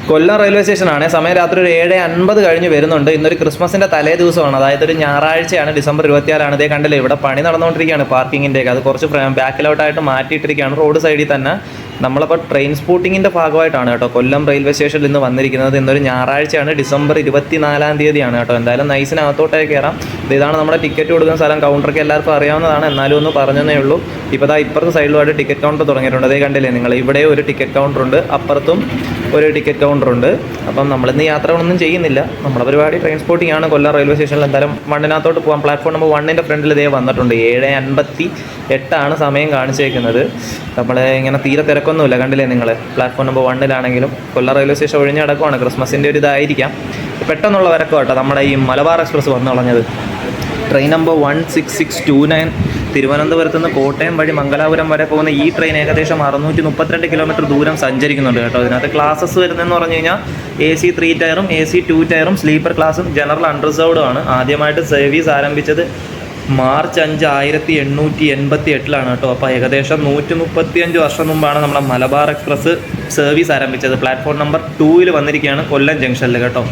കൊല്ലം railway സ്റ്റേഷനാണ്. സമയം രാത്രി ഒരു 7:50 കഴിഞ്ഞ് വരുന്നുണ്ട്. ഇന്നൊരു ക്രിസ്മസിൻ്റെ തലേ ദിവസമാണ്, അതായത് ഒരു ഞായറാഴ്ചയാണ്, ഡിസംബർ 26. ഇതേ കണ്ടില്ലേ, ഇവിടെ പണി നടന്നുകൊണ്ടിരിക്കുകയാണ് പാർക്കിങ്ങിൻ്റെയൊക്കെ. അത് കുറച്ച് ബാക്കിലോട്ടായിട്ട് മാറ്റിയിട്ടിരിക്കുകയാണ് റോഡ് സൈഡിൽ തന്നെ. നമ്മളപ്പോൾ ട്രെയിൻ സ്പോട്ടിങ്ങിൻ്റെ ഭാഗമായിട്ടാണ് കേട്ടോ കൊല്ലം റെയിൽവേ സ്റ്റേഷനിൽ ഇന്ന് വന്നിരിക്കുന്നത്. ഇന്നൊരു ഞായറാഴ്ചയാണ്, ഡിസംബർ 24 തീയതിയാണ് കേട്ടോ. എന്തായാലും നൈസിനകത്തോട്ടേ കയറാം. ഇതാണ് നമ്മുടെ ടിക്കറ്റ് കൊടുക്കുന്ന സ്ഥലം. കൗണ്ടറൊക്കെ എല്ലാവർക്കും അറിയാവുന്നതാണ്, എന്നാലും ഒന്ന് പറഞ്ഞതേ ഉള്ളൂ. ഇപ്പോൾ ഇപ്പുറത്തെ സൈഡിലുമായിട്ട് ടിക്കറ്റ് കൗണ്ടർ തുടങ്ങിയിട്ടുണ്ട്. അതേ കണ്ടില്ലേ നിങ്ങൾ, ഇവിടെ ഒരു ടിക്കറ്റ് കൗണ്ടറുണ്ട്, അപ്പുറത്തും ഒരു ടിക്കറ്റ് കൗണ്ടറുണ്ട്. അപ്പം നമ്മളിന്ന് യാത്രകളൊന്നും ചെയ്യുന്നില്ല. നമ്മുടെ പരിപാടി ട്രെയിൻ സ്പോട്ടിംഗ് ആണ് കൊല്ലം റെയിൽവേ സ്റ്റേഷനിൽ. എന്തായാലും വണ്ണിനകത്തോട്ട് പോകാം. പ്ലാറ്റ്ഫോം നമ്പർ 1ൻ്റെ ഫ്രണ്ടിൽ ഇതേ വന്നിട്ടുണ്ട്. 7:58 സമയം കാണിച്ചേക്കുന്നത്. നമ്മൾ ഇങ്ങനെ തീരെ തിരക്കൊന്നുമില്ല, കണ്ടില്ലേ നിങ്ങൾ. പ്ലാറ്റ്ഫോം നമ്പർ 1-ലാണെങ്കിലും കൊല്ലം റെയിൽവേ സ്റ്റേഷൻ ഒഴിഞ്ഞ് കിടക്കുവാണ്. ക്രിസ്മസിൻ്റെ ഒരു ഇതായിരിക്കാം, പെട്ടെന്നുള്ള വരക്കോ കേട്ടോ നമ്മുടെ ഈ മലബാർ എക്സ്പ്രസ് വന്നു കളഞ്ഞത്. ട്രെയിൻ നമ്പർ 16629 തിരുവനന്തപുരത്ത് നിന്ന് കോട്ടയം വഴി മംഗലാപുരം വരെ പോകുന്ന ഈ ട്രെയിൻ ഏകദേശം 632 കിലോമീറ്റർ ദൂരം സഞ്ചരിക്കുന്നുണ്ട് കേട്ടോ. ഇതിനകത്ത് ക്ലാസ്സസ് വരുന്നതെന്ന് പറഞ്ഞു കഴിഞ്ഞാൽ AC 3 ടയറും AC 2 ടയറും സ്ലീപ്പർ ക്ലാസ്സും ജനറൽ അൺറിസർവ്ഡും ആണ്. ആദ്യമായിട്ട് സർവീസ് ആരംഭിച്ചത് മാർച്ച് 5, 1888 കേട്ടോ. അപ്പോൾ ഏകദേശം 135 വർഷം മുമ്പാണ് നമ്മുടെ മലബാർ എക്സ്പ്രസ് സർവീസ് ആരംഭിച്ചത്. പ്ലാറ്റ്ഫോം നമ്പർ 2-ൽ വന്നിരിക്കുകയാണ് കൊല്ലം ജംഗ്ഷനിൽ കേട്ടോ.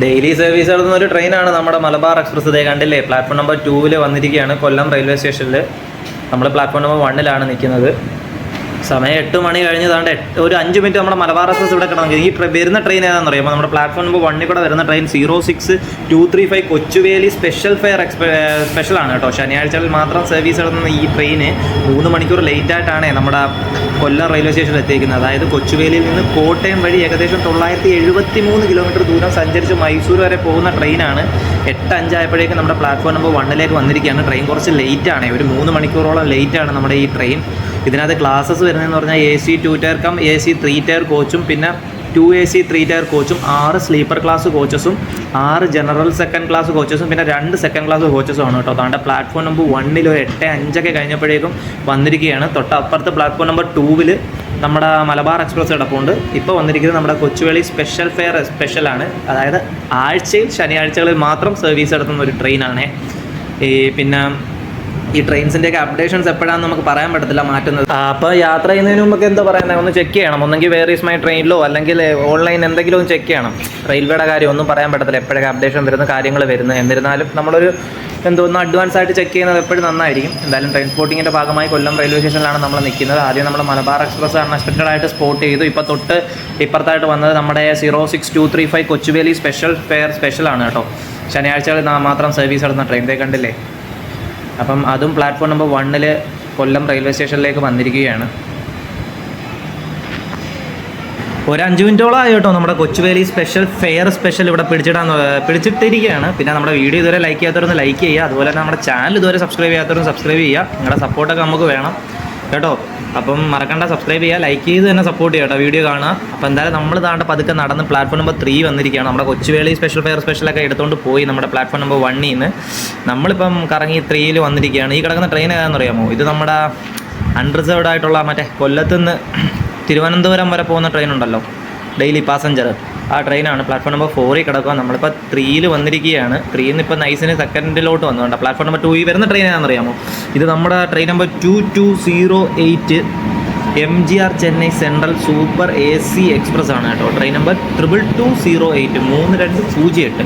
ഡെയിലി സർവീസ് നടത്തുന്ന ഒരു ട്രെയിനാണ് നമ്മുടെ മലബാർ എക്സ്പ്രസ്. ഇതേ കണ്ടില്ലേ, പ്ലാറ്റ്ഫോം നമ്പർ 2-ൽ വന്നിരിക്കുകയാണ് കൊല്ലം റെയിൽവേ സ്റ്റേഷനിൽ. നമ്മൾ പ്ലാറ്റ്ഫോം നമ്പർ 1-ലാണ് നിൽക്കുന്നത്. സമയം 8 മണി കഴിഞ്ഞതാണ്ട് ഒരു 5 മിനിറ്റ് നമ്മുടെ മലബാർ എക്സ്പ്രസ് ഇവിടെ കിടന്നെങ്കിൽ. ഈ വരുന്ന ട്രെയിൻ ഏതാണെന്ന് അറിയാമോ? നമ്മുടെ പ്ലാറ്റ്ഫോം നമ്പർ 1-ൽ കൂടെ വരുന്ന ട്രെയിൻ 06235 കൊച്ചുവേലി സ്പെഷ്യൽ ഫെയർ സ്പെഷ്യലാണ് കേട്ടോ. ശനിയാഴ്ചകളിൽ മാത്രം സർവീസ് നടത്തുന്ന ഈ ട്രെയിന് 3 മണിക്കൂർ ലേറ്റായിട്ടാണ് നമ്മുടെ കൊല്ലം റെയിൽവേ സ്റ്റേഷനിൽ എത്തിയിരിക്കുന്നത്. അതായത് കൊച്ചുവേലിയിൽ നിന്ന് കോട്ടയം വഴി ഏകദേശം 973 കിലോമീറ്റർ ദൂരം സഞ്ചരിച്ച് മൈസൂർ വരെ പോകുന്ന ട്രെയിനാണ്. 8:05 ആയപ്പോഴേക്കും നമ്മുടെ പ്ലാറ്റ്ഫോം നമ്പർ 1-ലേക്ക് വന്നിരിക്കുകയാണ്. ട്രെയിൻ കുറച്ച് ലേറ്റാണ്, ഒരു 3 മണിക്കൂറോളം ലേറ്റാണ് നമ്മുടെ ഈ ട്രെയിൻ. ഇതിനകത്ത് ക്ലാസ്സസ് വരുന്നതെന്ന് പറഞ്ഞാൽ AC 2 tier cum AC 3 tier കോച്ചും പിന്നെ 2 AC 3 ടയർ കോച്ചും 6 സ്ലീപ്പർ ക്ലാസ് കോച്ചസും 6 ജനറൽ സെക്കൻഡ് ക്ലാസ് കോച്ചസും പിന്നെ 2 സെക്കൻഡ് ക്ലാസ് കോച്ചസും ആണ് കേട്ടോ. അതാണ്ട് പ്ലാറ്റ്ഫോം നമ്പർ 1-ൽ ഒരു 8:05 കഴിഞ്ഞപ്പോഴേക്കും വന്നിരിക്കുകയാണ്. തൊട്ടപ്പുറത്ത് പ്ലാറ്റ്ഫോം നമ്പർ 2-ൽ നമ്മുടെ മലബാർ എക്സ്പ്രസ് കിടപ്പുണ്ട്. ഇപ്പോൾ വന്നിരിക്കുന്നത് നമ്മുടെ കൊച്ചുവേളി സ്പെഷ്യൽ ഫെയർ സ്പെഷ്യലാണ്. അതായത് ആഴ്ചയിൽ ശനിയാഴ്ചകളിൽ മാത്രം സർവീസ് നടത്തുന്ന ഒരു ട്രെയിനാണ്. പിന്നെ ഈ ട്രെയിൻസിൻ്റെയൊക്കെ അപ്ഡേഷൻസ് എപ്പോഴാണെന്ന് നമുക്ക് പറയാൻ പറ്റത്തില്ല മാറ്റുന്നത്. അപ്പോൾ യാത്ര ചെയ്യുന്നതിന് മുമ്പൊക്കെ എന്താ പറയുന്നത്, ഒന്ന് ചെക്ക് ചെയ്യണം. ഒന്നെങ്കിൽ വേർ ഈസ് മൈ ട്രെയിനിലോ അല്ലെങ്കിൽ ഓൺലൈൻ എന്തെങ്കിലും ഒന്ന് ചെക്ക് ചെയ്യണം. റെയിൽവേയുടെ കാര്യം ഒന്നും പറയാൻ പറ്റത്തില്ല, എപ്പോഴൊക്കെ അപ്ഡേഷൻ വരുന്ന കാര്യങ്ങൾ വരുന്നത്. എന്നിരുന്നാലും നമ്മളൊരു ഒന്ന് അഡ്വാൻസ് ആയിട്ട് ചെക്ക് ചെയ്യുന്നത് എപ്പോഴും നന്നായിരിക്കും. എന്തായാലും ട്രെയിൻ സ്പോട്ടിങ്ങിൻ്റെ ഭാഗമായി കൊല്ലം റെയിൽവേ സ്റ്റേഷനിലാണ് നമ്മൾ നിൽക്കുന്നത്. ആദ്യം നമ്മൾ മലബാർ എക്സ്പ്രസ് അൺഎക്സ്പെക്റ്റഡ് ആയിട്ട് സ്പോട്ട് ചെയ്തു. ഇപ്പോൾ തൊട്ട് ഇപ്പുറത്തായിട്ട് വന്നത് നമ്മുടെ 06235 കൊച്ചുവേലി സ്പെഷ്യൽ ഫെയർ സ്പെഷ്യലാണ് കേട്ടോ. ശനിയാഴ്ചകളിൽ മാത്രം സർവീസ് നടത്തുന്ന ട്രെയിൻ കണ്ടില്ലേ. അപ്പം അതും പ്ലാറ്റ്ഫോം നമ്പർ 1-ൽ കൊല്ലം റെയിൽവേ സ്റ്റേഷനിലേക്ക് വന്നിരിക്കുകയാണ്. ഒരു 5 മിനിറ്റോളം ആയി കേട്ടോ നമ്മുടെ കൊച്ചുവേലി സ്പെഷ്യൽ ഫെയർ സ്പെഷ്യൽ ഇവിടെ പിടിച്ചിട്ടിരിക്കുകയാണ്. പിന്നെ നമ്മുടെ വീഡിയോ ഇതുവരെ ലൈക്ക് ചെയ്യാത്തവരൊന്ന് ലൈക്ക് ചെയ്യുക. അതുപോലെ തന്നെ നമ്മുടെ ചാനൽ ഇതുവരെ സബ്സ്ക്രൈബ് ചെയ്യാത്തവരൊന്ന് സബ്സ്ക്രൈബ് ചെയ്യുക. നിങ്ങളുടെ സപ്പോർട്ടൊക്കെ നമുക്ക് വേണം കേട്ടോ. അപ്പം മറക്കണ്ട, സബ്സ്ക്രൈബ് ചെയ്യുക, ലൈക്ക് ചെയ്ത് തന്നെ സപ്പോർട്ട് ചെയ്യുക കേട്ടോ, വീഡിയോ കാണുക. അപ്പോൾ എന്തായാലും നമ്മൾ താണ്ട പതുക്കെ നടന്ന് പ്ലാറ്റ്ഫോം നമ്പർ 3 വന്നിരിക്കുകയാണ്. നമ്മുടെ കൊച്ചുവേളി സ്പെഷ്യൽ ഫെയർ സ്പെഷ്യലൊക്കെ എടുത്തുകൊണ്ട് പോയി നമ്മുടെ പ്ലാറ്റ്ഫോം നമ്പർ 1-ൽ നിന്ന് നമ്മളിപ്പം കറങ്ങി 3-ൽ വന്നിരിക്കുകയാണ്. ഈ കിടക്കുന്ന ട്രെയിൻ ഏതാണെന്ന് അറിയാമോ? ഇത് നമ്മുടെ അൺറിസർവ്ഡ് ആയിട്ടുള്ള മറ്റേ കൊല്ലത്തുനിന്ന് തിരുവനന്തപുരം വരെ പോകുന്ന ട്രെയിൻ ഉണ്ടല്ലോ, ഡെയിലി പാസഞ്ചർ, ആ ട്രെയിനാണ്. പ്ലാറ്റ്ഫോം നമ്പർ 4-ൽ കിടക്കുക. നമ്മളിപ്പോൾ 3-ൽ വന്നിരിക്കുകയാണ്. 3-ൽ നിന്ന് ഇപ്പോൾ നൈസിന് സെക്കൻഡിലോട്ട് വന്നുകൊണ്ട് പ്ലാറ്റ്ഫോം നമ്പർ 2 വരുന്ന ട്രെയിൻ ഏതാണെന്ന് അറിയാമോ? ഇത് നമ്മുടെ train number 2208 MGR Chennai central super AC express ആണ് കേട്ടോ. Train number 2208 3208.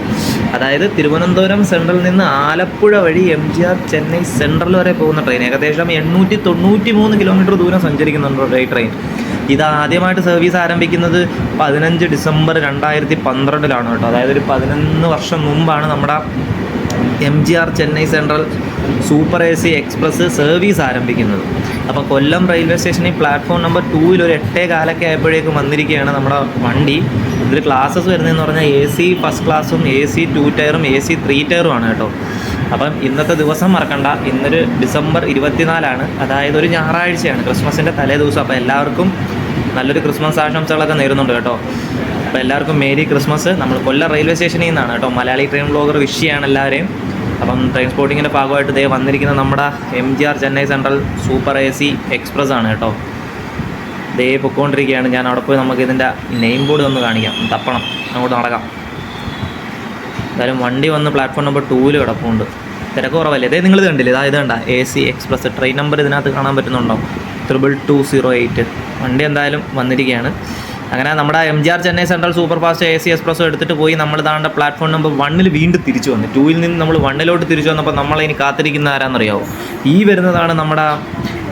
അതായത് തിരുവനന്തപുരം സെൻട്രലിൽ നിന്ന് ആലപ്പുഴ വഴി MGR ചെന്നൈ സെൻട്രൽ വരെ പോകുന്ന ട്രെയിൻ. ഏകദേശം 893 കിലോമീറ്റർ ദൂരം സഞ്ചരിക്കുന്നുണ്ട് ഈ ട്രെയിൻ. ഇത് ആദ്യമായിട്ട് സർവീസ് ആരംഭിക്കുന്നത് 15 ഡിസംബർ 2012-ലാണ് കേട്ടോ. അതായത് ഒരു 11 വർഷം മുമ്പാണ് നമ്മുടെ MGR Chennai central super AC express service ആരംഭിക്കുന്നത്. അപ്പോൾ കൊല്ലം റെയിൽവേ സ്റ്റേഷനിൽ പ്ലാറ്റ്ഫോം നമ്പർ 2-ൽ ഒരു 8:15 ആയപ്പോഴേക്കും വന്നിരിക്കുകയാണ് നമ്മുടെ വണ്ടി. ഇതിൽ ക്ലാസ്സസ് വരുന്നതെന്ന് പറഞ്ഞാൽ AC ഫസ്റ്റ് ക്ലാസ്സും AC 2 ടയറും AC 3 ടയറും ആണ് കേട്ടോ. അപ്പം ഇന്നത്തെ ദിവസം മറക്കണ്ട, ഇന്നൊരു ഡിസംബർ 24-ആണ്. അതായത് ഒരു ഞായറാഴ്ചയാണ്, ക്രിസ്മസിൻ്റെ തലേ ദിവസം. അപ്പോൾ എല്ലാവർക്കും നല്ലൊരു ക്രിസ്മസ് ആശംസകളൊക്കെ നേരുന്നുണ്ട് കേട്ടോ. അപ്പോൾ എല്ലാവർക്കും മേരി ക്രിസ്മസ്. നമ്മൾ കൊല്ലം റെയിൽവേ സ്റ്റേഷനിൽ നിന്നാണ് കേട്ടോ. മലയാളി ട്രെയിൻ വ്ലോഗർ വിഷ് ചെയ്യാണ് എല്ലാവരെയും. അപ്പം ട്രെയിൻ സ്പോട്ടിങ്ങിൻ്റെ ഭാഗമായിട്ട് ഇതേ വന്നിരിക്കുന്ന നമ്മുടെ MGR Chennai central super AC express ആണ് കേട്ടോ. ഇതേ പൊയ്ക്കൊണ്ടിരിക്കുകയാണ്. ഞാൻ അവിടെ പോയി നമുക്ക് ഇതിൻ്റെ നെയിം ബോർഡ് ഒന്ന് കാണിക്കാം, തപ്പണം, അങ്ങോട്ട് നടക്കാം. എന്തായാലും വണ്ടി വന്ന് പ്ലാറ്റ്ഫോം നമ്പർ 2-ൽ കിടപ്പുണ്ട്. തിരക്ക് കുറവല്ലേ? ഇതേ നിങ്ങൾ കണ്ടില്ലേ, ഇത് കണ്ട AC എക്സ്പ്രസ്. ട്രെയിൻ നമ്പർ ഇതിനകത്ത് കാണാൻ പറ്റുന്നുണ്ടോ? 2208. വണ്ടി എന്തായാലും വന്നിരിക്കുകയാണ്. അങ്ങനെ നമ്മുടെ MGR Chennai central super fast AC espresso എടുത്തിട്ട് പോയി നമ്മൾ താണ്ട പ്ലാറ്റ്ഫോം നമ്പർ 1 വീണ്ടും തിരിച്ചു വന്നു. 2 നിന്ന് നമ്മൾ 1 തിരിച്ചു വന്നപ്പോൾ നമ്മളെ ഇനി കാത്തിരിക്കുന്ന ആരാന്നറിയാവോ? ഈ വരുന്നതാണ് നമ്മുടെ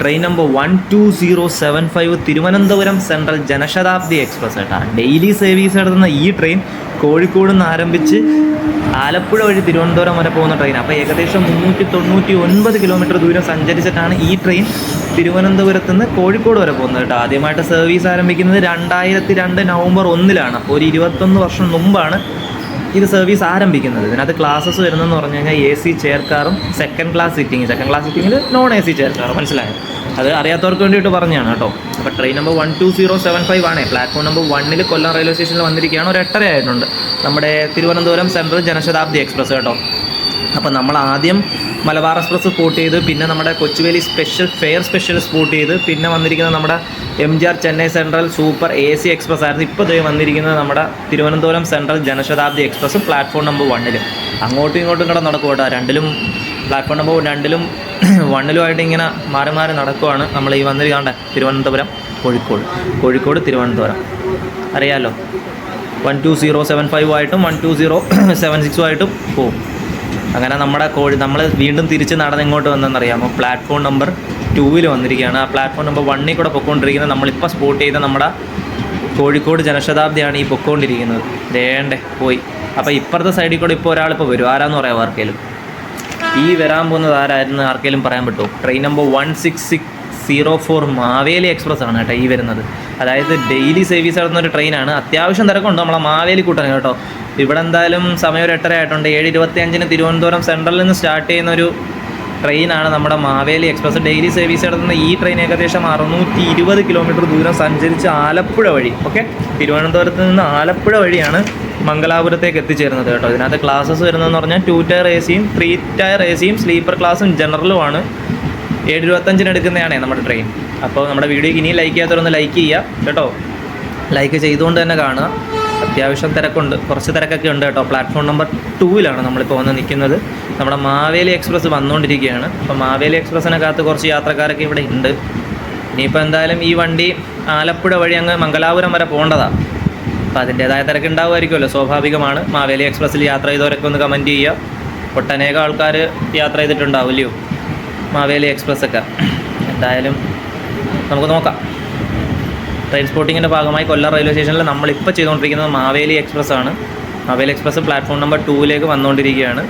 train number 12075 Thiruvananthapuram central Janshatabdi express കേട്ടോ. ഡെയിലി സർവീസ് നടത്തുന്ന ഈ ട്രെയിൻ കോഴിക്കോട് നിന്ന് ആരംഭിച്ച് ആലപ്പുഴ വഴി തിരുവനന്തപുരം വരെ പോകുന്ന ട്രെയിൻ. അപ്പോൾ ഏകദേശം 399 കിലോമീറ്റർ ദൂരം സഞ്ചരിച്ചിട്ടാണ് ഈ ട്രെയിൻ തിരുവനന്തപുരത്ത് നിന്ന് കോഴിക്കോട് വരെ പോകുന്നത് കേട്ടോ. ആദ്യമായിട്ട് സർവീസ് ആരംഭിക്കുന്നത് 2002 നവംബർ 1 അപ്പോൾ ഒരു 21 വർഷം മുമ്പാണ് ഇത് സർവീസ് ആരംഭിക്കുന്നത്. ഇതിനകത്ത് ക്ലാസ്സസ് വരുന്നതെന്ന് പറഞ്ഞു കഴിഞ്ഞാൽ AC ചെയർ കാറും സെക്കൻഡ് ക്ലാസ് സിറ്റിങ്ങിൽ നോൺ AC ചെയർ കാറും. മനസ്സിലായോ? അത് അറിയാത്തവർക്ക് വേണ്ടിയിട്ട് പറഞ്ഞതാണ് കേട്ടോ. അപ്പോൾ ട്രെയിൻ നമ്പർ 12075 ആണ്. പ്ലാറ്റ്ഫോം നമ്പർ 1 കൊല്ലം റെയിൽവേ സ്റ്റേഷനിൽ വന്നിരിക്കുകയാണ്. ഒരു 8:30 ആയിട്ടുണ്ട്. നമ്മുടെ തിരുവനന്തപുരം സെൻട്രൽ ജനശതാബ്ദി എക്സ്പ്രസ് കേട്ടോ. അപ്പോൾ നമ്മൾ ആദ്യം മലബാർ എക്സ്പ്രസ് സ്പോട്ട് ചെയ്ത്, പിന്നെ നമ്മുടെ കൊച്ചുവേലി സ്പെഷ്യൽ സ്പോട്ട് ചെയ്ത്, പിന്നെ വന്നിരിക്കുന്നത് നമ്മുടെ MGR Chennai central super AC express ആയിരുന്നു. ഇപ്പോൾ വന്നിരിക്കുന്നത് നമ്മുടെ Thiruvananthapuram central Janshatabdi express platform number 1. അങ്ങോട്ടും ഇങ്ങോട്ടും കൂടെ നടക്കും കേട്ടോ. രണ്ടിലും പ്ലാറ്റ്ഫോം നമ്പർ 2 1 ഇങ്ങനെ മാറി മാറി നടക്കുവാണ്. നമ്മൾ ഈ വന്നിരിക്കാണ്ട് തിരുവനന്തപുരം കോഴിക്കോട് തിരുവനന്തപുരം അറിയാമല്ലോ. 12075 ആയിട്ടും 12076 ആയിട്ടും പോവും. അങ്ങനെ നമ്മൾ വീണ്ടും തിരിച്ച് നടന്ന് ഇങ്ങോട്ട് വന്നെന്നറിയാമോ? പ്ലാറ്റ്ഫോം നമ്പർ 2 വന്നിരിക്കുകയാണ്. ആ പ്ലാറ്റ്ഫോം നമ്പർ 1 കൂടെ പൊയ്ക്കൊണ്ടിരിക്കുന്നത് നമ്മളിപ്പോൾ സ്പോട്ട് ചെയ്ത നമ്മുടെ കോഴിക്കോട് ജനശതാബ്ദിയാണ് ഈ പൊയ്ക്കൊണ്ടിരിക്കുന്നത്. പോയി. അപ്പോൾ ഇപ്പുറത്തെ സൈഡിൽ കൂടെ ഇപ്പോൾ ഒരാളിപ്പോൾ വരും. ആരാന്ന് പറയാമോ ആർക്കെങ്കിലും? ഈ വരാൻ പോകുന്നത് ആരായിരുന്നു ആർക്കെങ്കിലും പറയാൻ പറ്റുമോ? ട്രെയിൻ നമ്പർ 16604 മാവേലി എക്സ്പ്രസ് ആണ് കേട്ടോ ഈ വരുന്നത്. അതായത് ഡെയിലി സർവീസ് നടത്തുന്ന ഒരു ട്രെയിനാണ്. അത്യാവശ്യം തിരക്കുണ്ട് നമ്മളെ മാവേലി കൂട്ടണം കേട്ടോ. ഇവിടെ എന്തായാലും സമയം ഒരു 8:30 ആയിട്ടുണ്ട്. 7:25 തിരുവനന്തപുരം സെൻട്രലിൽ നിന്ന് സ്റ്റാർട്ട് ചെയ്യുന്ന ഒരു ട്രെയിനാണ് നമ്മുടെ മാവേലി എക്സ്പ്രസ്. ഡെയിലി സർവീസ് നടത്തുന്ന ഈ ട്രെയിൻ ഏകദേശം 620 കിലോമീറ്റർ ദൂരം സഞ്ചരിച്ച് ആലപ്പുഴ വഴി, തിരുവനന്തപുരത്ത് നിന്ന് ആലപ്പുഴ വഴിയാണ് മംഗലാപുരത്തേക്ക് എത്തിച്ചേരുന്നത് കേട്ടോ. ഇതിനകത്ത് ക്ലാസ്സസ് വരുന്നതെന്ന് പറഞ്ഞാൽ 2 ടയർ AC-യും 3 ടയർ AC-യും സ്ലീപ്പർ ക്ലാസ്സും ജനറലുമാണ്. 7:25 എടുക്കുന്നതാണേ നമ്മുടെ ട്രെയിൻ. അപ്പോൾ നമ്മുടെ വീഡിയോയ്ക്ക് ഇനിയും ലൈക്ക് ചെയ്യാത്തവരൊന്ന് ലൈക്ക് ചെയ്യുക കേട്ടോ. ലൈക്ക് ചെയ്തുകൊണ്ട് തന്നെ കാണുക. അത്യാവശ്യം തിരക്കുണ്ട്, കുറച്ച് തിരക്കൊക്കെ ഉണ്ട് കേട്ടോ. പ്ലാറ്റ്ഫോം നമ്പർ 2 നമ്മളിപ്പോൾ വന്ന് നിൽക്കുന്നത്. നമ്മുടെ മാവേലി എക്സ്പ്രസ് വന്നുകൊണ്ടിരിക്കുകയാണ്. അപ്പോൾ മാവേലി എക്സ്പ്രസ്സിനകത്ത് കുറച്ച് യാത്രക്കാരൊക്കെ ഇവിടെ ഉണ്ട്. ഇനിയിപ്പോൾ എന്തായാലും ഈ വണ്ടി ആലപ്പുഴ വഴി അങ്ങ് മംഗലാപുരം വരെ പോകേണ്ടതാണ്. അപ്പോൾ അതിൻ്റേതായ തിരക്കുണ്ടാവുമായിരിക്കുമല്ലോ, സ്വാഭാവികമാണ്. മാവേലി എക്സ്പ്രസ്സിൽ യാത്ര ചെയ്തവരൊക്കെ ഒന്ന് കമൻറ്റ് ചെയ്യുക. ഒട്ടനേകം ആൾക്കാർ യാത്ര ചെയ്തിട്ടുണ്ടാവില്ലയോ മാവേലി എക്സ്പ്രസ്സൊക്കെ. എന്തായാലും നമുക്ക് നോക്കാം. ട്രെയിൻ സ്പോട്ടിങ്ങിൻ്റെ ഭാഗമായി കൊല്ലം റെയിൽവേ സ്റ്റേഷനിൽ നമ്മളിപ്പോൾ ചെയ്തുകൊണ്ടിരിക്കുന്നത് മാവേലി എക്സ്പ്രസ് ആണ്. മാവേലി എക്സ്പ്രസ് പ്ലാറ്റ്ഫോം നമ്പർ 2 വന്നുകൊണ്ടിരിക്കുകയാണ്.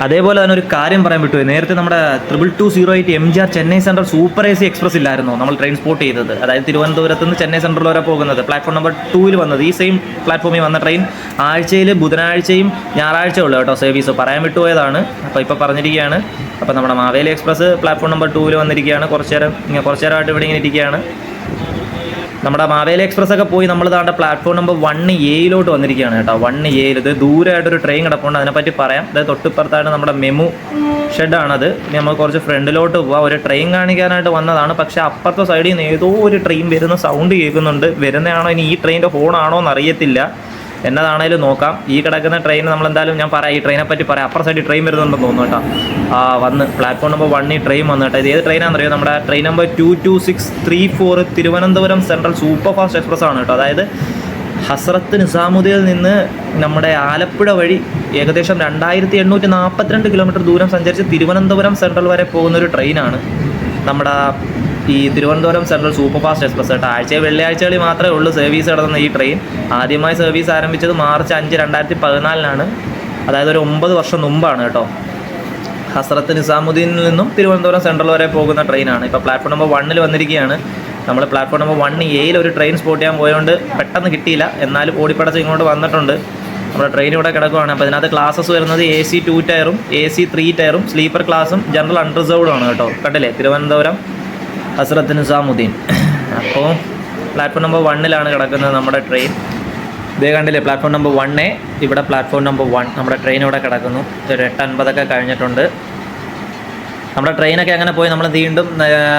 അതേപോലെ തന്നെ ഒരു കാര്യം പറയാൻ പറ്റുമോ? നേരത്തെ നമ്മുടെ 2208 MGR Chennai central super AC express ഇല്ലായിരുന്നോ നമ്മൾ ട്രെയിൻ സ്പോട്ട് ചെയ്തത്? അതായത് തിരുവനന്തപുരത്ത് നിന്ന് ചെന്നൈ സെൻട്രൽ വരെ പോകുന്നത്. പ്ലാറ്റ്ഫോം നമ്പർ 2 വന്നത്. ഈ സെയിം പ്ലാറ്റ്ഫോമിൽ വന്ന ട്രെയിൻ ആഴ്ചയിൽ ബുധനാഴ്ചയും ഞായറാഴ്ച ഉള്ളൂ കേട്ടോ സർവീസ്. പറയാൻ വിട്ടുപോയതാണ്. അപ്പോൾ ഇപ്പോൾ പറഞ്ഞിരിക്കുകയാണ്. അപ്പോൾ നമ്മുടെ മാവേലി എക്സ്പ്രസ് പ്ലാറ്റ്ഫോം നമ്പർ 2 വന്നിരിക്കുകയാണ്. കുറച്ച് നേരമായിട്ട് ഇവിടെ ഇങ്ങനെ ഇരിക്കുകയാണ്. നമ്മുടെ മാവേലി എക്സ്പ്രസ് ഒക്കെ പോയി നമ്മൾ താണ്ട പ്ലാറ്റ്ഫോം നമ്പർ 1A വന്നിരിക്കുകയാണ് കേട്ടോ. 1A ഇത് ദൂരമായിട്ടൊരു ട്രെയിൻ കിടപ്പുണ്ട്. അതിനെപ്പറ്റി പറയാം. അതായത് തൊട്ടിപ്പുറത്തായിട്ട് നമ്മുടെ മെമു ഷെഡാണത്. ഇനി നമ്മൾ കുറച്ച് ഫ്രണ്ടിലോട്ട് പോവാം. ഒരു ട്രെയിൻ കാണിക്കാനായിട്ട് വന്നതാണ്. പക്ഷേ അപ്പുറത്തെ സൈഡിൽ നിന്ന് ഏതോ ഒരു ട്രെയിൻ വരുന്ന സൗണ്ട് കേൾക്കുന്നുണ്ട്. വരുന്നതാണോ ഇനി ഈ ട്രെയിനിൻ്റെ ഹോണാണോ എന്നറിയത്തില്ല. എന്നതാണേലും നോക്കാം. ഈ കിടക്കുന്ന ട്രെയിൻ നമ്മളെന്തായാലും ഞാൻ പറയാം. ഈ ട്രെയിനെ പറ്റി പറയാം. അപ്പുറ സൈഡിൽ ട്രെയിൻ വരുന്നുണ്ടെന്ന് തോന്നുന്നു കേട്ടോ. വന്ന് പ്ലാറ്റ്ഫോം നമ്പർ 1 ട്രെയിൻ വന്നു കേട്ടോ. ഇത് ഏത് ട്രെയിനാണെന്നറിയോ? നമ്മുടെ train number 22634 Thiruvananthapuram central super fast express ആണ് കേട്ടോ. അതായത് ഹസ്രത്ത് നിസാമുദ്ദീനിൽ നിന്ന് നമ്മുടെ ആലപ്പുഴ വഴി ഏകദേശം 2842 കിലോമീറ്റർ ദൂരം സഞ്ചരിച്ച് തിരുവനന്തപുരം സെൻട്രൽ വരെ പോകുന്നൊരു ട്രെയിനാണ് നമ്മുടെ ഈ Thiruvananthapuram central super fast express കേട്ടോ. വെള്ളിയാഴ്ചകളിൽ മാത്രമേ ഉള്ളൂ സർവീസ് നടത്തുന്ന ഈ ട്രെയിൻ. ആദ്യമായി സർവീസ് ആരംഭിച്ചത് മാർച്ച് 5, 2014 അതായത് ഒരു 9 വർഷം മുമ്പാണ് കേട്ടോ. ഹസ്രത്ത് നിസാമുദ്ദീനിൽ നിന്നും തിരുവനന്തപുരം സെൻട്രൽ വരെ പോകുന്ന ട്രെയിനാണ്. ഇപ്പോൾ പ്ലാറ്റ്ഫോം നമ്പർ 1 വന്നിരിക്കുകയാണ്. നമ്മൾ പ്ലാറ്റ്ഫോം നമ്പർ 1A ഒരു ട്രെയിൻ സ്പോട്ട് ചെയ്യാൻ പോയതുകൊണ്ട് പെട്ടെന്ന് കിട്ടിയില്ല. എന്നാലും ഓടിപ്പടച്ച് ഇങ്ങോട്ട് വന്നിട്ടുണ്ട്. നമ്മുടെ ട്രെയിൻ ഇവിടെ കിടക്കുകയാണ്. അപ്പോൾ ഇതിനകത്ത് ക്ലാസ്സസ് വരുന്നത് AC 2 ടയറും AC 3 ടയറും സ്ലീപ്പർ ക്ലാസ്സും ജനറൽ അൺറിസർവ്ഡും ആണ് കേട്ടോ. കണ്ടില്ലേ, തിരുവനന്തപുരം ഹസ്രത്ത് നിസാമുദ്ദീൻ. അപ്പോൾ പ്ലാറ്റ്ഫോം നമ്പർ 1 കിടക്കുന്നത് നമ്മുടെ ട്രെയിൻ. ഇതേ കണ്ടില്ലേ, പ്ലാറ്റ്ഫോം നമ്പർ 1A. ഇവിടെ പ്ലാറ്റ്ഫോം നമ്പർ 1 നമ്മുടെ ട്രെയിൻ ഇവിടെ കിടക്കുന്നു. ഒരു 8:50 കഴിഞ്ഞിട്ടുണ്ട്. നമ്മുടെ ട്രെയിനൊക്കെ അങ്ങനെ പോയി നമ്മൾ വീണ്ടും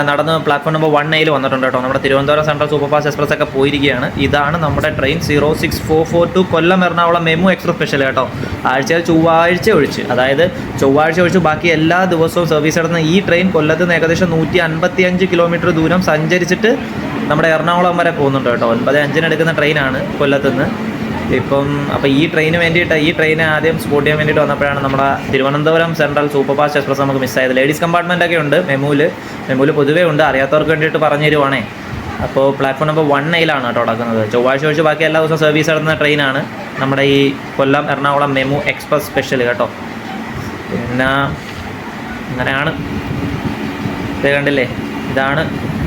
നടന്ന് പ്ലാറ്റ്ഫോം നമ്പർ 1A വന്നിട്ടുണ്ട് കേട്ടോ. നമ്മുടെ Thiruvananthapuram central super fast express ഒക്കെ പോയിരിക്കുകയാണ്. ഇതാണ് നമ്മുടെ train 06442 Kollam Ernakulam MEMU express special കേട്ടോ. ആഴ്ചയിൽ ചൊവ്വാഴ്ച ഒഴിച്ച്, അതായത് ചൊവ്വാഴ്ച ഒഴിച്ച് ബാക്കി എല്ലാ ദിവസവും സർവീസ് നടത്തുന്ന ഈ ട്രെയിൻ കൊല്ലത്ത് നിന്ന് ഏകദേശം 155 കിലോമീറ്റർ ദൂരം സഞ്ചരിച്ചിട്ട് നമ്മുടെ എറണാകുളം വരെ പോകുന്നുണ്ട് കേട്ടോ. 9:05 എടുക്കുന്ന ട്രെയിനാണ് കൊല്ലത്തുനിന്ന്. അപ്പോൾ ഈ ട്രെയിന് വേണ്ടിയിട്ട്, ഈ ട്രെയിനെ ആദ്യം സ്പോട്ട് ചെയ്യാൻ വേണ്ടിയിട്ട് വന്നപ്പോഴാണ് നമ്മുടെ Thiruvananthapuram central super fast express നമുക്ക് മിസ്സായത്. ലേഡീസ് കമ്പാർട്ട്മെൻറ്റൊക്കെ ഉണ്ട് മെമുവിൽ പൊതുവേ ഉണ്ട്. അറിയാത്തവർക്ക് വേണ്ടിയിട്ട് പറഞ്ഞു തരുവാണേ. അപ്പോൾ പ്ലാറ്റ്ഫോം നമ്പർ 1A കേട്ടോ നടക്കുന്നത്. ചൊവ്വാഴ്ച ഒഴിച്ച് ബാക്കി എല്ലാ ദിവസവും സർവീസ് നടത്തുന്ന ട്രെയിനാണ് നമ്മുടെ ഈ Kollam Ernakulam MEMU express special കേട്ടോ. പിന്നെ അങ്ങനെയാണ് ഇത് കണ്ടില്ലേ, ഇതാണ്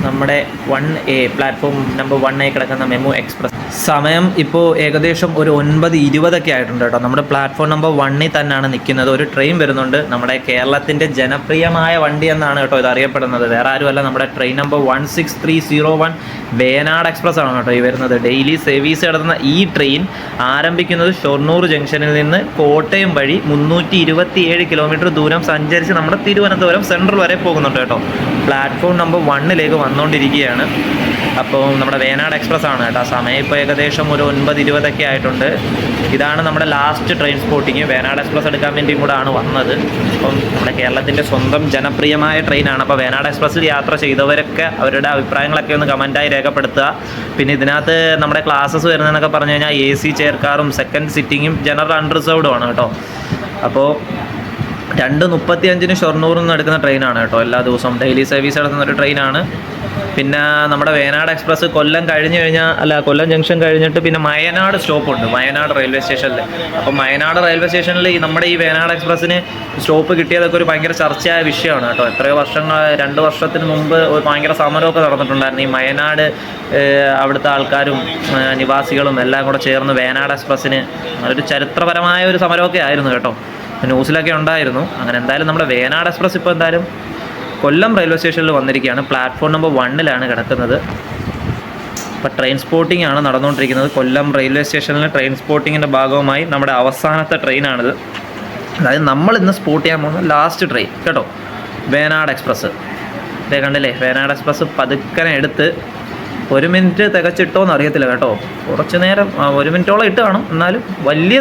നമ്മുടെ 1A പ്ലാറ്റ്ഫോം നമ്പർ 1A കിടക്കുന്ന മെമു എക്സ്പ്രസ്. സമയം ഇപ്പോൾ ഏകദേശം ഒരു 9:20 ആയിട്ടുണ്ട് കേട്ടോ. നമ്മുടെ പ്ലാറ്റ്ഫോം നമ്പർ 1 തന്നെയാണ് നിൽക്കുന്നത്. ഒരു ട്രെയിൻ വരുന്നുണ്ട്, നമ്മുടെ കേരളത്തിൻ്റെ ജനപ്രിയമായ വണ്ടി എന്നാണ് കേട്ടോ ഇത് അറിയപ്പെടുന്നത്. വേറെ ആരുമല്ല, നമ്മുടെ ട്രെയിൻ നമ്പർ 16301 വേനാട് എക്സ്പ്രസ് ആണ് കേട്ടോ ഈ വരുന്നത്. ഡെയിലി സർവീസ് നടത്തുന്ന ഈ ട്രെയിൻ ആരംഭിക്കുന്നത് ഷൊർണൂർ ജംഗ്ഷനിൽ നിന്ന് കോട്ടയം വഴി 327 കിലോമീറ്റർ ദൂരം സഞ്ചരിച്ച് നമ്മുടെ തിരുവനന്തപുരം സെൻട്രൽ വരെ പോകുന്നുണ്ട് കേട്ടോ. പ്ലാറ്റ്ഫോം നമ്പർ 1 വന്നുകൊണ്ടിരിക്കുകയാണ്. അപ്പോൾ നമ്മുടെ വേനാട് എക്സ്പ്രസ് ആണ് കേട്ടോ. സമയം ഇപ്പോൾ ഏകദേശം ഒരു 9:20 ആയിട്ടുണ്ട്. ഇതാണ് നമ്മുടെ last train spotting. Venad express എടുക്കാൻ വേണ്ടിയും കൂടെ ആണ് വന്നത്. അപ്പം നമ്മുടെ കേരളത്തിൻ്റെ സ്വന്തം ജനപ്രിയമായ ട്രെയിനാണ്. അപ്പോൾ വേനാട് എക്സ്പ്രസ്സിൽ യാത്ര ചെയ്തവരൊക്കെ അവരുടെ അഭിപ്രായങ്ങളൊക്കെ ഒന്ന് കമൻറ്റായി രേഖപ്പെടുത്തുക. പിന്നെ ഇതിനകത്ത് നമ്മുടെ ക്ലാസ്സസ് വരുന്നതെന്നൊക്കെ പറഞ്ഞു കഴിഞ്ഞാൽ AC ചെയർ കാറും സെക്കൻഡ് സിറ്റിങ്ങും ജനറൽ അൺറിസർവ്ഡും ആണ് കേട്ടോ. അപ്പോൾ 2:35 ഷൊർണൂറിൽ നിന്ന് എടുക്കുന്ന ട്രെയിനാണ് കേട്ടോ. എല്ലാ ദിവസവും ഡെയിലി സർവീസ് നടത്തുന്ന ഒരു ട്രെയിനാണ്. പിന്നെ നമ്മുടെ വേനാട് എക്സ്പ്രസ് കൊല്ലം ജംഗ്ഷൻ കഴിഞ്ഞിട്ട് പിന്നെ മയനാട് സ്റ്റോപ്പുണ്ട്, മയനാട് റെയിൽവേ സ്റ്റേഷനിൽ. അപ്പോൾ മയനാട് റെയിൽവേ സ്റ്റേഷനിൽ നമ്മുടെ ഈ വേനാട് എക്സ്പ്രസ്സിന് സ്റ്റോപ്പ് കിട്ടിയതൊക്കെ ഒരു ഭയങ്കര ചർച്ചയായ വിഷയമാണ് കേട്ടോ. എത്രയോ 2 വർഷത്തിന് മുമ്പ് ഒരു ഭയങ്കര സമരമൊക്കെ നടന്നിട്ടുണ്ടായിരുന്നു. ഈ മയനാട് അവിടുത്തെ ആൾക്കാരും നിവാസികളും എല്ലാം കൂടെ ചേർന്ന് വേനാട് എക്സ്പ്രസ്സിന് ഒരു ചരിത്രപരമായ ഒരു സമരമൊക്കെ ആയിരുന്നു കേട്ടോ. ന്യൂസിലൊക്കെ ഉണ്ടായിരുന്നു. അങ്ങനെ എന്തായാലും നമ്മുടെ വേനാട് എക്സ്പ്രസ് ഇപ്പോൾ എന്തായാലും കൊല്ലം റെയിൽവേ സ്റ്റേഷനിൽ വന്നിരിക്കുകയാണ്. പ്ലാറ്റ്ഫോം നമ്പർ 1 കിടക്കുന്നത്. ഇപ്പോൾ ട്രെയിൻ സ്പോട്ടിംഗ് ആണ് നടന്നുകൊണ്ടിരിക്കുന്നത്. കൊല്ലം റെയിൽവേ സ്റ്റേഷനിൽ ട്രെയിൻ സ്പോട്ടിങ്ങിൻ്റെ ഭാഗമായി നമ്മുടെ അവസാനത്തെ ട്രെയിനാണിത്. അതായത് നമ്മൾ ഇന്ന് സ്പോട്ട് ചെയ്യാൻ പോകുന്ന ലാസ്റ്റ് ട്രെയിൻ കേട്ടോ, വേനാട് എക്സ്പ്രസ്. ഇതേ കണ്ടില്ലേ, വേനാട് എക്സ്പ്രസ് പതുക്കനെ എടുത്ത് 1 മിനിറ്റ് തികച്ചിട്ടോന്ന് അറിയത്തില്ല കേട്ടോ. കുറച്ച് നേരം 1 മിനിറ്റോളം ഇട്ട് കാണും. എന്നാലും വലിയ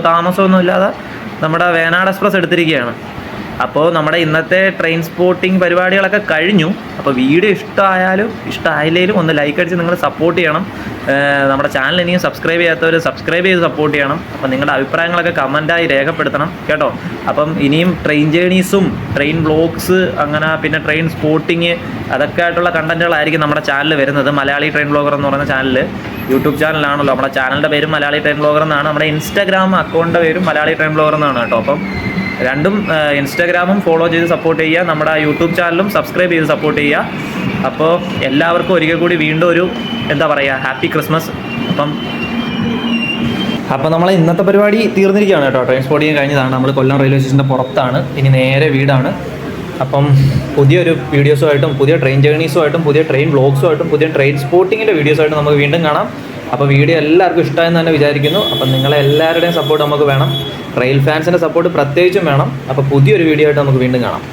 താമസമൊന്നും ഇല്ലാതെ നമ്മുടെ വേനാട് എക്സ്പ്രസ് എടുത്തിരിക്കുകയാണ്. അപ്പോൾ നമ്മുടെ ഇന്നത്തെ ട്രെയിൻ സ്പോട്ടിംഗ് പരിപാടികളൊക്കെ കഴിഞ്ഞു. അപ്പോൾ വീഡിയോ ഇഷ്ടമായില്ലെങ്കിലും ഒന്ന് ലൈക്ക് അടിച്ച് നിങ്ങൾ സപ്പോർട്ട് ചെയ്യണം. നമ്മുടെ ചാനൽ ഇനിയും സബ്സ്ക്രൈബ് ചെയ്യാത്തവർ സബ്സ്ക്രൈബ് ചെയ്ത് സപ്പോർട്ട് ചെയ്യണം. അപ്പോൾ നിങ്ങളുടെ അഭിപ്രായങ്ങളൊക്കെ കമൻറ്റായി രേഖപ്പെടുത്തണം കേട്ടോ. അപ്പം ഇനിയും ട്രെയിൻ ജേണീസും ട്രെയിൻ വ്ലോഗ്സ് അങ്ങനെ പിന്നെ ട്രെയിൻ സ്പോട്ടിങ് അതൊക്കെ ആയിട്ടുള്ള കണ്ടൻറ്റുകളായിരിക്കും നമ്മുടെ ചാനൽ വരുന്നത്. മലയാളി ട്രെയിൻ വ്ലോഗർ എന്ന് പറയുന്ന ചാനൽ യൂട്യൂബ് ചാനലാണല്ലോ. നമ്മുടെ ചാനലിൻ്റെ പേരും മലയാളി ട്രെയിൻ വ്ലോഗർ എന്നാണ്. നമ്മുടെ ഇൻസ്റ്റാഗ്രാം അക്കൗണ്ടിൻ്റെ പേരും മലയാളി ട്രെയിൻ വ്ലോഗർ എന്നാണ് കേട്ടോ. അപ്പം രണ്ടും ഇൻസ്റ്റാഗ്രാമും ഫോളോ ചെയ്ത് സപ്പോർട്ട് ചെയ്യുക, നമ്മുടെ യൂട്യൂബ് ചാനലും സബ്സ്ക്രൈബ് ചെയ്ത് സപ്പോർട്ട് ചെയ്യുക. അപ്പോൾ എല്ലാവർക്കും ഒരിക്കൽ കൂടി വീണ്ടും ഒരു ഹാപ്പി ക്രിസ്മസ്. അപ്പോൾ നമ്മളെ ഇന്നത്തെ പരിപാടി തീർന്നിരിക്കുകയാണ് കേട്ടോ. ട്രെയിൻ സ്പോട്ടിങ് കഴിഞ്ഞതാണ്. നമ്മൾ കൊല്ലം റെയിൽവേ സ്റ്റേഷൻ്റെ പുറത്താണ്. ഇനി നേരെ വീടാണ്. അപ്പം പുതിയൊരു വീഡിയോസുമായിട്ടും പുതിയ ട്രെയിൻ ജേണീസുമായിട്ടും പുതിയ ട്രെയിൻ വ്ലോഗ്സുമായിട്ടും പുതിയ ട്രെയിൻ സ്പോട്ടിങ്ങിൻ്റെ വീഡിയോസുമായിട്ടും നമുക്ക് വീണ്ടും കാണാം. അപ്പോൾ വീഡിയോ എല്ലാവർക്കും ഇഷ്ടമായെന്ന് തന്നെ വിചാരിക്കുന്നു. അപ്പം നിങ്ങളെല്ലാവരുടെയും സപ്പോർട്ട് നമുക്ക് വേണം. റെയിൽ ഫാൻസിൻ്റെ സപ്പോർട്ട് പ്രത്യേകിച്ചും വേണം. അപ്പോൾ പുതിയൊരു വീഡിയോ ആയിട്ട് നമുക്ക് വീണ്ടും കാണാം.